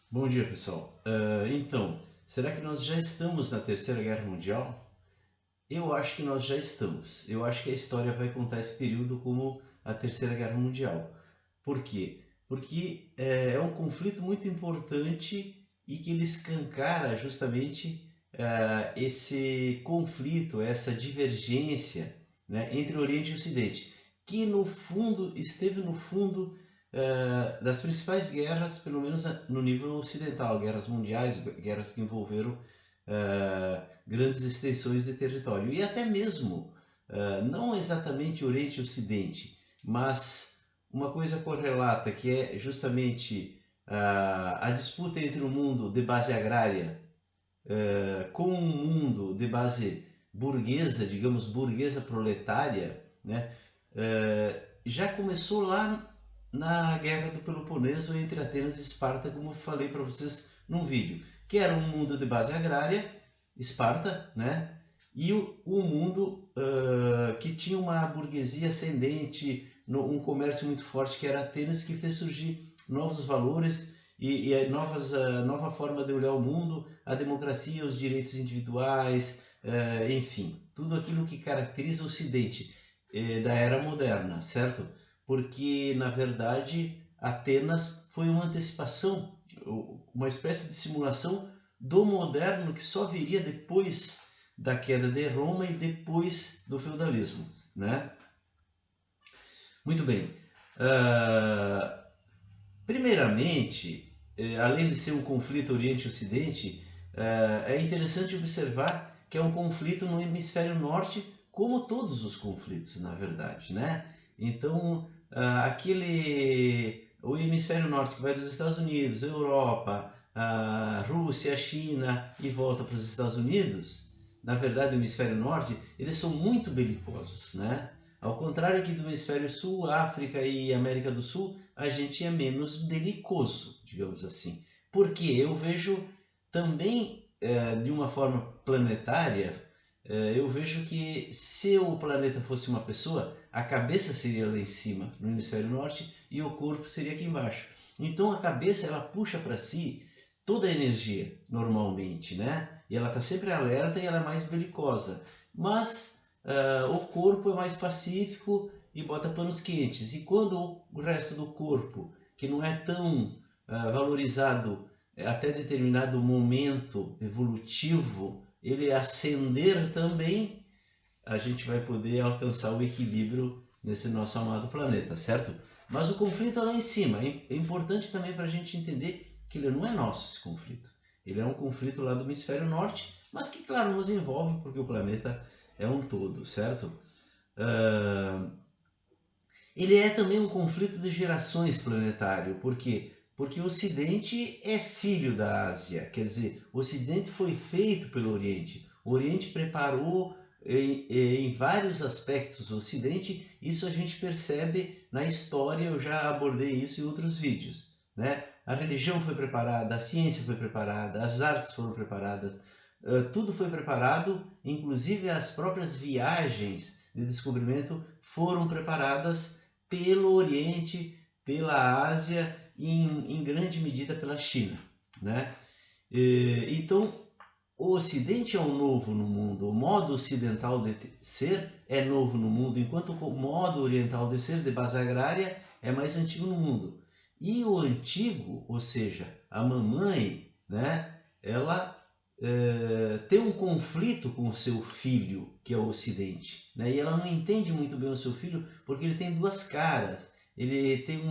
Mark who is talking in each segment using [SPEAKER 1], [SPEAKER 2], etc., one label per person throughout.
[SPEAKER 1] Bom dia, pessoal. Então, será que nós já estamos na Terceira Guerra Mundial? Eu acho que nós já estamos. Eu acho que a história vai contar esse período como a Terceira Guerra Mundial. Por quê? Porque é um conflito muito importante e que ele escancara justamente esse conflito, essa divergência, né, entre Oriente e Ocidente, que no fundo esteve no fundo das principais guerras, pelo menos no nível ocidental, guerras mundiais, guerras que envolveram grandes extensões de território e até mesmo não exatamente Oriente e Ocidente, mas uma coisa correlata que é justamente a disputa entre o mundo de base agrária com um mundo de base burguesa, digamos burguesa proletária, né, já começou lá na Guerra do Peloponeso entre Atenas e Esparta, como eu falei para vocês num vídeo, que era um mundo de base agrária, Esparta, né, e o mundo que tinha uma burguesia ascendente, um comércio muito forte, que era Atenas, que fez surgir novos valores e nova forma de olhar o mundo, a democracia, os direitos individuais, enfim, tudo aquilo que caracteriza o Ocidente da era moderna, certo? Porque, na verdade, Atenas foi uma antecipação, uma espécie de simulação do moderno que só viria depois da queda de Roma e depois do feudalismo, né? Muito bem. Uh, Primeiramente, além de ser um conflito Oriente-Ocidente, é interessante observar que é um conflito no hemisfério norte, como todos os conflitos, na verdade, né? Então, o hemisfério norte que vai dos Estados Unidos, Europa, Rússia, China e volta para os Estados Unidos, na verdade, o hemisfério norte, eles são muito belicosos, né? Ao contrário aqui do hemisfério sul, África e América do Sul, a gente é menos belicoso, digamos assim. Porque eu vejo também, de uma forma planetária, eu vejo que se o planeta fosse uma pessoa, a cabeça seria lá em cima, no hemisfério norte, e o corpo seria aqui embaixo. Então a cabeça ela puxa para si toda a energia, normalmente, né? E ela está sempre alerta e ela é mais belicosa. Mas o corpo é mais pacífico e bota panos quentes. E quando o resto do corpo, que não é tão valorizado até determinado momento evolutivo, ele ascender também, a gente vai poder alcançar o equilíbrio nesse nosso amado planeta, certo? Mas o conflito é lá em cima. É importante também para a gente entender que ele não é nosso, esse conflito. Ele é um conflito lá do hemisfério norte, mas que, claro, nos envolve porque o planeta é um todo, certo? Uh, Ele é também um conflito de gerações planetário. Por quê? Porque o Ocidente é filho da Ásia. Quer dizer, o Ocidente foi feito pelo Oriente. O Oriente preparou em vários aspectos o Ocidente. Isso a gente percebe na história. Eu já abordei isso em outros vídeos, né? A religião foi preparada, a ciência foi preparada, as artes foram preparadas. Tudo foi preparado, inclusive as próprias viagens de descobrimento foram preparadas pelo Oriente, pela Ásia e em grande medida pela China, né? Então, o Ocidente é o novo no mundo, o modo ocidental de ser é novo no mundo, enquanto o modo oriental de ser, de base agrária, é mais antigo no mundo. E o antigo, ou seja, a mamãe, né, ela tem um conflito com o seu filho, que é o Ocidente, né? E ela não entende muito bem o seu filho porque ele tem duas caras. Ele tem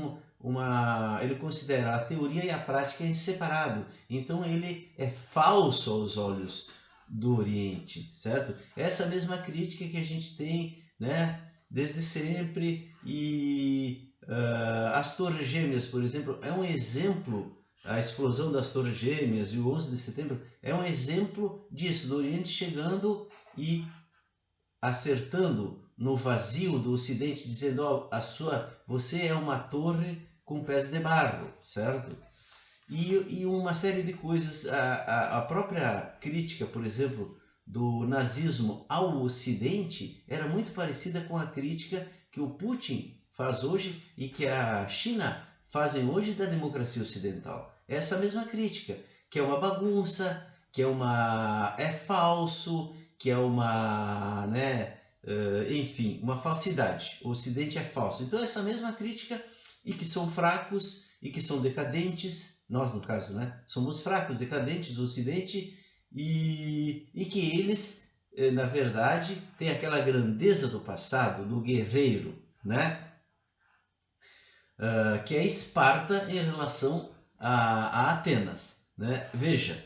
[SPEAKER 1] ele considera a teoria e a prática em separado. Então ele é falso aos olhos do Oriente, certo? Essa mesma crítica que a gente tem, né, desde sempre e as Torres Gêmeas, por exemplo, é um exemplo. A explosão das Torres Gêmeas e o 11 de setembro é um exemplo disso, do Oriente chegando e acertando no vazio do Ocidente, dizendo: oh, você é uma torre com pés de barro, certo? E uma série de coisas, a própria crítica, por exemplo, do nazismo ao Ocidente era muito parecida com a crítica que o Putin faz hoje e que a China fazem hoje da democracia ocidental. Essa mesma crítica, que é uma bagunça, que é falso, que é uma, né, enfim, uma falsidade. O Ocidente é falso. Então essa mesma crítica, e que são fracos e que são decadentes, nós no caso, né, somos fracos, decadentes, o Ocidente, e que eles, na verdade, têm aquela grandeza do passado, do guerreiro, né? Que é Esparta em relação a Atenas, né? Veja,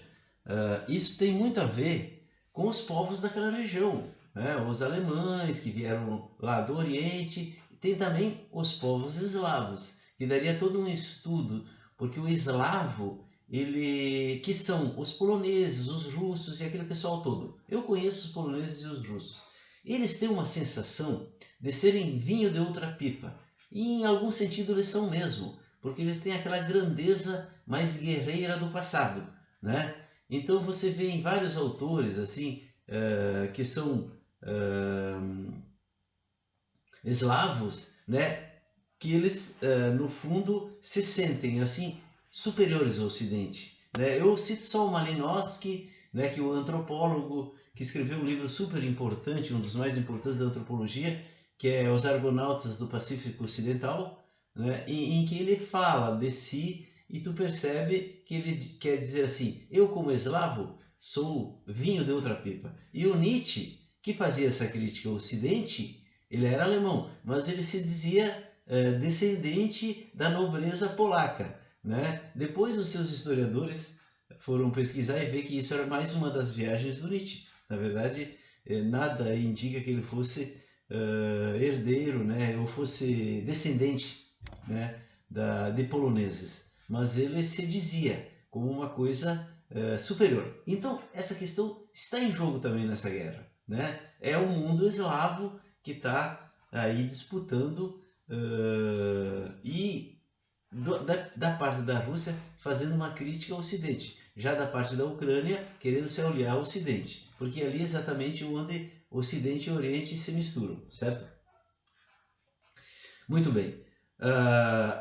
[SPEAKER 1] isso tem muito a ver com os povos daquela região, né? Os alemães que vieram lá do Oriente, tem também os povos eslavos, que daria todo um estudo, porque o eslavo, que são os poloneses, os russos e aquele pessoal todo. Eu conheço os poloneses e os russos. Eles têm uma sensação de serem vinho de outra pipa. E em algum sentido eles são mesmo, porque eles têm aquela grandeza mais guerreira do passado, né? Então você vê em vários autores assim que são eslavos, né? Que eles no fundo se sentem assim superiores ao Ocidente, né? Eu cito só o Malinowski, né? Que é o antropólogo que escreveu um livro super importante, um dos mais importantes da antropologia, que é Os Argonautas do Pacífico Ocidental, né? em que ele fala de si e tu percebe que ele quer dizer assim, eu como eslavo sou vinho de outra pipa. E o Nietzsche, que fazia essa crítica ao Ocidente, ele era alemão, mas ele se dizia descendente da nobreza polaca, né? Depois os seus historiadores foram pesquisar e ver que isso era mais uma das viagens do Nietzsche. Na verdade, nada indica que ele fosse herdeiro, né, ou fosse descendente, né, de poloneses, mas ele se dizia como uma coisa superior. Então essa questão está em jogo também nessa guerra, né? É o mundo eslavo que está aí disputando e da parte da Rússia fazendo uma crítica ao Ocidente, já da parte da Ucrânia querendo se aliar ao Ocidente, porque ali é exatamente onde Ocidente e Oriente se misturam, certo? Muito bem.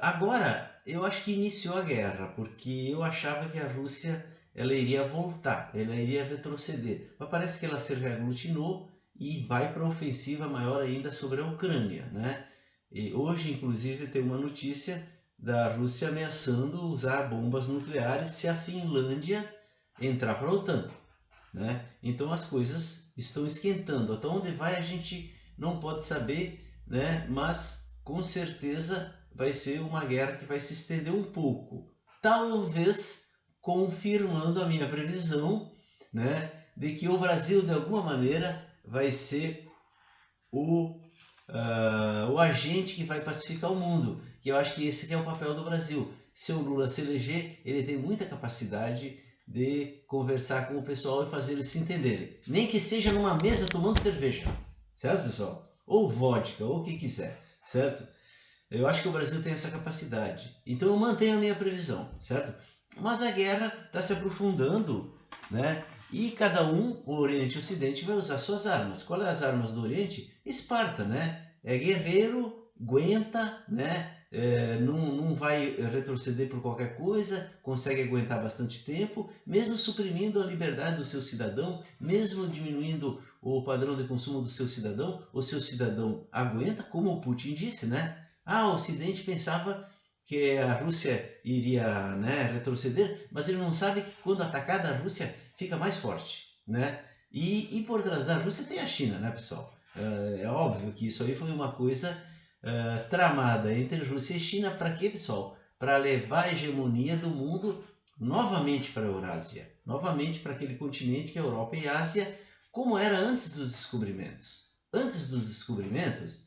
[SPEAKER 1] Agora, eu acho que iniciou a guerra, porque eu achava que a Rússia ela iria voltar, ela iria retroceder. Mas parece que ela se reaglutinou e vai para a ofensiva maior ainda sobre a Ucrânia, né? E hoje, inclusive, tem uma notícia da Rússia ameaçando usar bombas nucleares se a Finlândia entrar para a OTAN, né? Então as coisas estão esquentando. Até onde vai a gente não pode saber, né? Mas com certeza vai ser uma guerra que vai se estender um pouco. Talvez confirmando a minha previsão, né? De que o Brasil de alguma maneira vai ser o agente que vai pacificar o mundo. Que eu acho que esse que é o papel do Brasil. Se o Lula se eleger, ele tem muita capacidade de conversar com o pessoal e fazer eles se entenderem. Nem que seja numa mesa tomando cerveja, certo, pessoal? Ou vodka, ou o que quiser, certo? Eu acho que o Brasil tem essa capacidade. Então eu mantenho a minha previsão, certo? Mas a guerra está se aprofundando, né? E cada um, o Oriente e o Ocidente, vai usar suas armas. Quais são as armas do Oriente? Esparta, né? É guerreiro, aguenta, né? Não vai retroceder por qualquer coisa, consegue aguentar bastante tempo, mesmo suprimindo a liberdade do seu cidadão, mesmo diminuindo o padrão de consumo do seu cidadão, o seu cidadão aguenta, como o Putin disse, né? O Ocidente pensava que a Rússia iria, né, retroceder, mas ele não sabe que quando atacada a Rússia fica mais forte, né? E por trás da Rússia tem a China, né, pessoal? É óbvio que isso aí foi uma coisa tramada entre Rússia e China. Para quê, pessoal? Para levar a hegemonia do mundo novamente para a Eurásia, novamente para aquele continente que é a Europa e a Ásia, como era antes dos descobrimentos. Antes dos descobrimentos,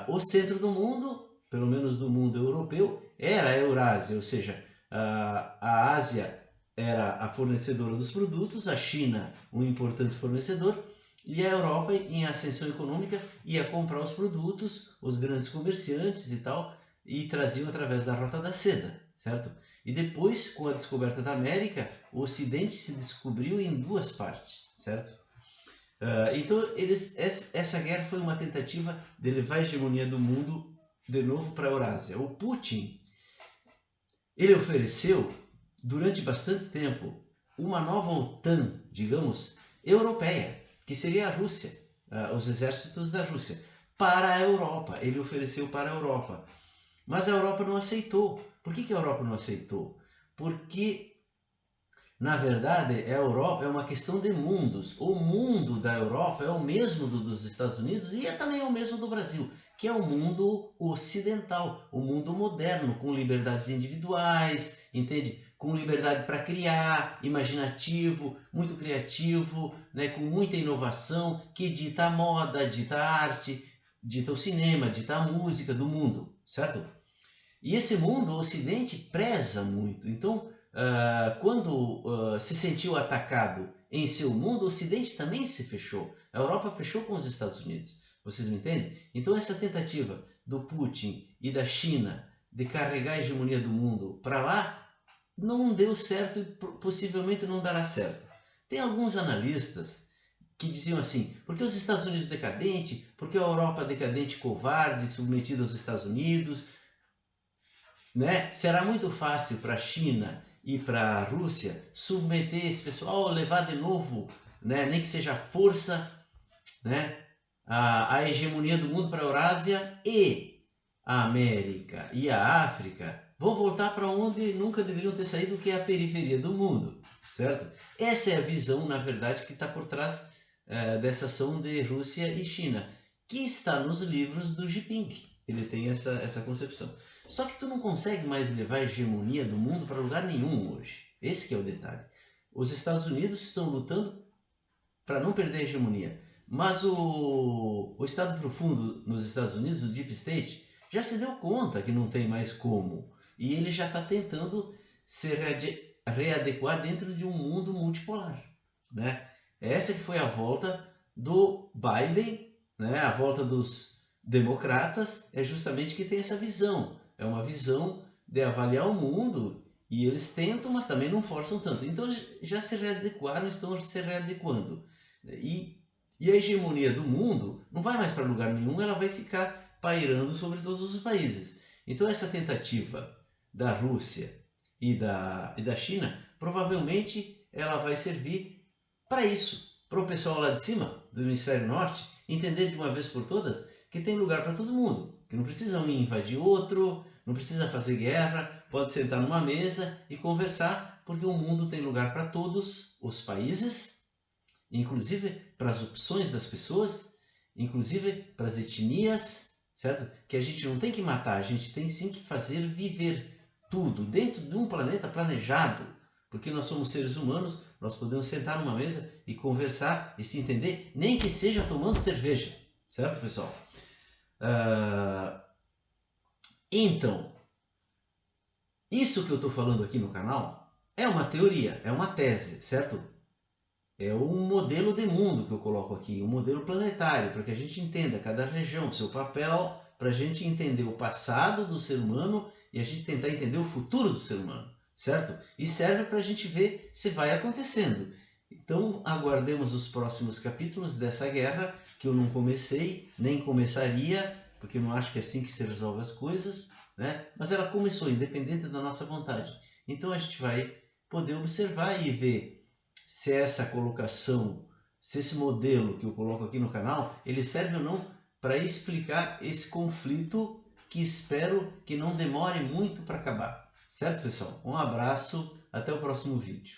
[SPEAKER 1] o centro do mundo, pelo menos do mundo europeu, era a Eurásia, ou seja, a Ásia era a fornecedora dos produtos, a China um importante fornecedor, e a Europa, em ascensão econômica, ia comprar os produtos, os grandes comerciantes e tal, e traziam através da Rota da Seda, certo? E depois, com a descoberta da América, o Ocidente se descobriu em duas partes, certo? Então, essa guerra foi uma tentativa de levar a hegemonia do mundo de novo para a Eurásia. O Putin, ele ofereceu, durante bastante tempo, uma nova OTAN, digamos, europeia, que seria a Rússia, os exércitos da Rússia, para a Europa. Ele ofereceu para a Europa. Mas a Europa não aceitou. Por que a Europa não aceitou? Porque, na verdade, a Europa é uma questão de mundos. O mundo da Europa é o mesmo dos Estados Unidos e é também o mesmo do Brasil, que é o mundo ocidental, o mundo moderno, com liberdades individuais, entende? Com liberdade para criar, imaginativo, muito criativo, né? Com muita inovação, que dita a moda, dita a arte, dita o cinema, dita a música do mundo, certo? E esse mundo, o Ocidente, preza muito. Então, quando se sentiu atacado em seu mundo, o Ocidente também se fechou. A Europa fechou com os Estados Unidos. Vocês me entendem? Então, essa tentativa do Putin e da China de carregar a hegemonia do mundo para lá não deu certo e possivelmente não dará certo. Tem alguns analistas que diziam assim, porque os Estados Unidos decadente, porque a Europa decadente covarde, submetida aos Estados Unidos, né? Será muito fácil para a China e para a Rússia submeter esse pessoal, levar de novo, né? Nem que seja força, né? A hegemonia do mundo para a Eurásia, e a América e a África vão voltar para onde nunca deveriam ter saído, que é a periferia do mundo, certo? Essa é a visão, na verdade, que está por trás dessa ação de Rússia e China, que está nos livros do Jinping. Ele tem essa concepção. Só que tu não consegue mais levar a hegemonia do mundo para lugar nenhum hoje. Esse que é o detalhe. Os Estados Unidos estão lutando para não perder a hegemonia. Mas o Estado profundo nos Estados Unidos, o Deep State, já se deu conta que não tem mais como. E ele já está tentando se readequar dentro de um mundo multipolar, né? Essa que foi a volta do Biden, né? A volta dos democratas é justamente que tem essa visão. É uma visão de avaliar o mundo e eles tentam, mas também não forçam tanto. Então já se readequaram, estão se readequando. E a hegemonia do mundo não vai mais para lugar nenhum, ela vai ficar pairando sobre todos os países. Então essa tentativa da Rússia e da China, provavelmente ela vai servir para isso, para o pessoal lá de cima, do hemisfério norte, entender de uma vez por todas que tem lugar para todo mundo, que não precisa um invadir outro, não precisa fazer guerra, pode sentar numa mesa e conversar, porque o mundo tem lugar para todos os países, inclusive para as opções das pessoas, inclusive para as etnias, certo? Que a gente não tem que matar, a gente tem sim que fazer viver tudo dentro de um planeta planejado, porque nós somos seres humanos, nós podemos sentar numa mesa e conversar e se entender, nem que seja tomando cerveja, certo, pessoal? Então, isso que eu estou falando aqui no canal é uma teoria, é uma tese, certo? É um modelo de mundo que eu coloco aqui, um modelo planetário, para que a gente entenda cada região, seu papel, para a gente entender o passado do ser humano e a gente tentar entender o futuro do ser humano, certo? E serve para a gente ver se vai acontecendo. Então, aguardemos os próximos capítulos dessa guerra, que eu não comecei, nem começaria, porque eu não acho que é assim que se resolve as coisas, né? Mas ela começou, independente da nossa vontade. Então, a gente vai poder observar e ver se essa colocação, se esse modelo que eu coloco aqui no canal, ele serve ou não para explicar esse conflito que espero que não demore muito para acabar. Certo, pessoal? Um abraço, até o próximo vídeo.